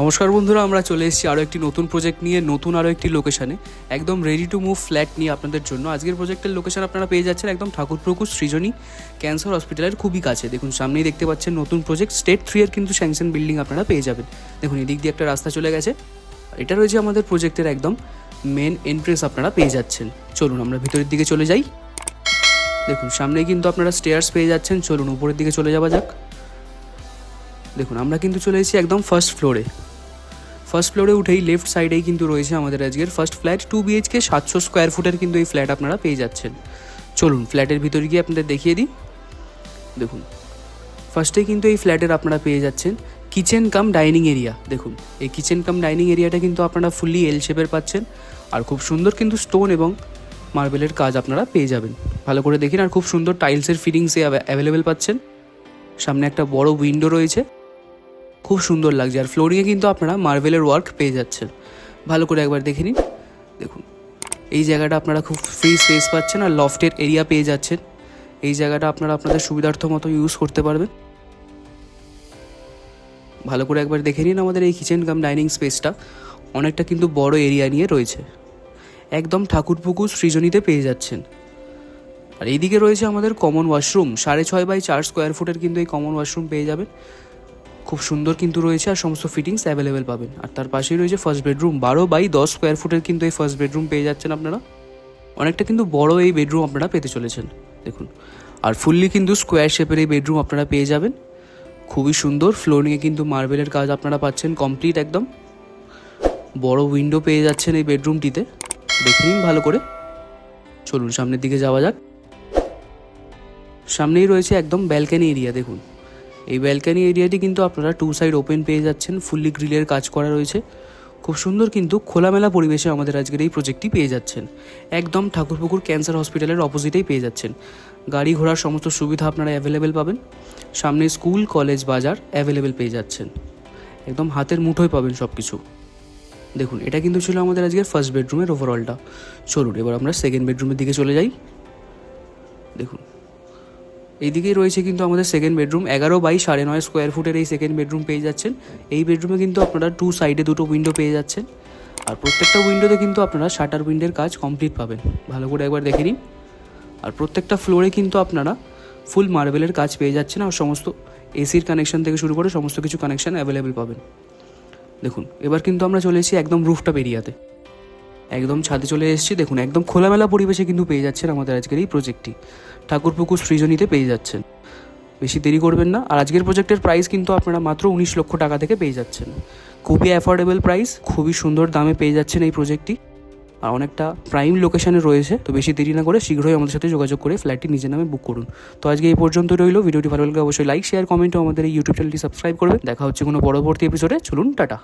নমস্কার বন্ধুরা, আমরা চলে এসেছি আরও একটি নতুন প্রজেক্ট নিয়ে, নতুন আরও একটি লোকেশানে, একদম রেডি টু মুভ ফ্ল্যাট নিয়ে আপনাদের জন্য। আজকের প্রজেক্টের লোকেশন আপনারা পেয়ে যাচ্ছেন একদম ঠাকুরপুকুর সৃজনী ক্যান্সার হসপিটালের খুবই কাছে। দেখুন সামনেই দেখতে পাচ্ছেন নতুন প্রজেক্ট, স্টেট 3 এর কিন্তু স্যাংশন বিল্ডিং আপনারা পেয়ে যাবেন। দেখুন এদিক দিয়ে একটা রাস্তা চলে গেছে, এটা রয়েছে আমাদের প্রজেক্টের একদম মেন এন্ট্রেন্স আপনারা পেয়ে যাচ্ছেন। চলুন আমরা ভিতরের দিকে চলে যাই। দেখুন সামনেই কিন্তু আপনারা স্টেয়ার্স পেয়ে যাচ্ছেন, চলুন উপরের দিকে চলে যাওয়া যাক। দেখুন আমরা কিন্তু চলে এসেছি একদম ফার্স্ট ফ্লোরে উঠেই লেফট সাইডেই কিন্তু রয়েছে আমাদের আজকের ফার্স্ট ফ্ল্যাট। 2 BHK 700 স্কোয়ার ফুটের কিন্তু এই ফ্ল্যাট আপনারা পেয়ে যাচ্ছেন। চলুন ফ্ল্যাটের ভিতরে গিয়ে আপনাদের দেখিয়ে দিই। দেখুন ফার্স্টেই কিন্তু এই ফ্ল্যাটের আপনারা পেয়ে যাচ্ছেন কিচেন কাম ডাইনিং এরিয়া। দেখুন এই কিচেন কাম ডাইনিং এরিয়াটা কিন্তু আপনারা ফুললি এল শেপের পাচ্ছেন, আর খুব সুন্দর কিন্তু স্টোন এবং মার্বেলের কাজ আপনারা পেয়ে যাবেন। ভালো করে দেখুন, আর খুব সুন্দর টাইলসের ফিটিংসে অ্যাভেলেবেল পাচ্ছেন। সামনে একটা বড় উইন্ডো রয়েছে, খুব সুন্দর লাগছে, আর ফ্লোরিংয়ে কিন্তু আপনারা মার্বেলের ওয়ার্ক পেয়ে যাচ্ছেন। ভালো করে একবার দেখে নিন। দেখুন এই জায়গাটা আপনারা খুব ফ্রি স্পেস পাচ্ছেন, আর লফটের এরিয়া পেয়ে যাচ্ছেন। এই জায়গাটা আপনারা আপনাদের সুবিধার্থ মতো ইউজ করতে পারবেন। ভালো করে একবার দেখে নিন, আমাদের এই কিচেন কাম ডাইনিং স্পেসটা অনেকটা কিন্তু বড় এরিয়া নিয়ে রয়েছে, একদম ঠাকুরপুকুর সৃজনীতে পেয়ে যাচ্ছেন। আর এইদিকে রয়েছে আমাদের কমন ওয়াশরুম, 6.5 বাই 4 স্কোয়ার ফুটের কিন্তু এই কমন ওয়াশরুম পেয়ে যাবেন। খুব সুন্দর কিন্তু রয়েছে, আর সমস্ত ফিটিংস অ্যাভেলেবেল পাবেন। আর তার পাশেই রয়েছে ফার্স্ট বেডরুম, 12 বাই 10 স্কোয়ার ফুটের কিন্তু এই ফার্স্ট বেডরুম পেয়ে যাচ্ছেন আপনারা। অনেকটা কিন্তু বড় এই বেডরুম আপনারা পেতে চলেছেন। দেখুন আর ফুললি কিন্তু স্কোয়ার শেপের এই বেডরুম আপনারা পেয়ে যাবেন। খুবই সুন্দর, ফ্লোরিংয়ে কিন্তু মার্বেলের কাজ আপনারা পাচ্ছেন কমপ্লিট একদম। বড় উইন্ডো পেয়ে যাচ্ছেন এই বেডরুমটিতে, দেখে নিন ভালো করে। চলুন সামনের দিকে যাওয়া যাক। সামনেই রয়েছে একদম ব্যালকানি এরিয়া। দেখুন এই ব্যালকানি এরিয়াটি কিন্তু আপনারা 2 সাইড ওপেন পেয়ে যাচ্ছেন, ফুললি গ্রিলের কাজ করা রয়েছে। খুব সুন্দর কিন্তু খোলামেলা পরিবেশে আমাদের আজকের এই প্রজেক্টটি পেয়ে যাচ্ছেন। একদম ঠাকুরপুকুর ক্যান্সার হসপিটালের অপোজিটেই পেয়ে যাচ্ছেন। গাড়ি ঘোড়ার সমস্ত সুবিধা আপনারা অ্যাভেলেবেল পাবেন। সামনে স্কুল, কলেজ, বাজার অ্যাভেলেবেল পেয়ে যাচ্ছেন, একদম হাতের মুঠোয় পাবেন সব কিছু। দেখুন এটা কিন্তু ছিল আমাদের আজকের ফার্স্ট বেডরুমের ওভারঅলটা। চলুন এবার আমরা সেকেন্ড বেডরুমের দিকে চলে যাই। দেখুন এইদিকেই রয়েছে কিন্তু আমাদের সেকেন্ড বেডরুম, 11 বাই 9.5 স্কোয়ার ফুটের এই সেকেন্ড বেডরুম পেয়ে যাচ্ছেন। এই বেডরুমে কিন্তু আপনারা 2 সাইডে 2টো উইন্ডো পেয়ে যাচ্ছেন, আর প্রত্যেকটা উইন্ডোতে কিন্তু আপনারা শাটার উইন্ডোর কাজ কমপ্লিট পাবেন। ভালো করে একবার দেখে নিন। আর প্রত্যেকটা ফ্লোরে কিন্তু আপনারা ফুল মার্বেলের কাজ পেয়ে যাচ্ছেন, আর সমস্ত এসির কানেকশন থেকে শুরু করে সমস্ত কিছু কানেকশন অ্যাভেলেবেল পাবেন। দেখুন এবার কিন্তু আমরা চলে এসেছি একদম রুফটপ এরিয়াতে, একদম ছাদে চলে এসেছি। দেখুন একদম খোলামেলা পরিবেশে কিন্তু পেয়ে যাচ্ছেন আমাদের আজকের এই প্রজেক্টটি, ঠাকুরপুকুর সৃজনীতে পেয়ে যাচ্ছেন। বেশি দেরি করবেন না। আর আজকের প্রজেক্টের প্রাইস কিন্তু আপনারা মাত্র 19 লক্ষ টাকা থেকে পেয়ে যাচ্ছেন। খুবই অ্যাফোর্ডেবল প্রাইস, খুবই সুন্দর দামে পেয়ে যাচ্ছেন এই প্রজেক্টটি, আর অনেকটা প্রাইম লোকেশনে রয়েছে। তো বেশি দেরি না করে শীঘ্রই আমাদের সাথে যোগাযোগ করে ফ্ল্যাটটি নিজের নামে বুক করুন। তো আজকে এই পর্যন্ত রইল। ভিডিওটি ভালো লাগলে অবশ্যই লাইক, শেয়ার, কমেন্ট ও আমাদের এই ইউটিউব চ্যানেলটি সাবস্ক্রাইব করবেন। দেখা হচ্ছে কোনো পরবর্তী এপিসোডে। চলুন টাটা।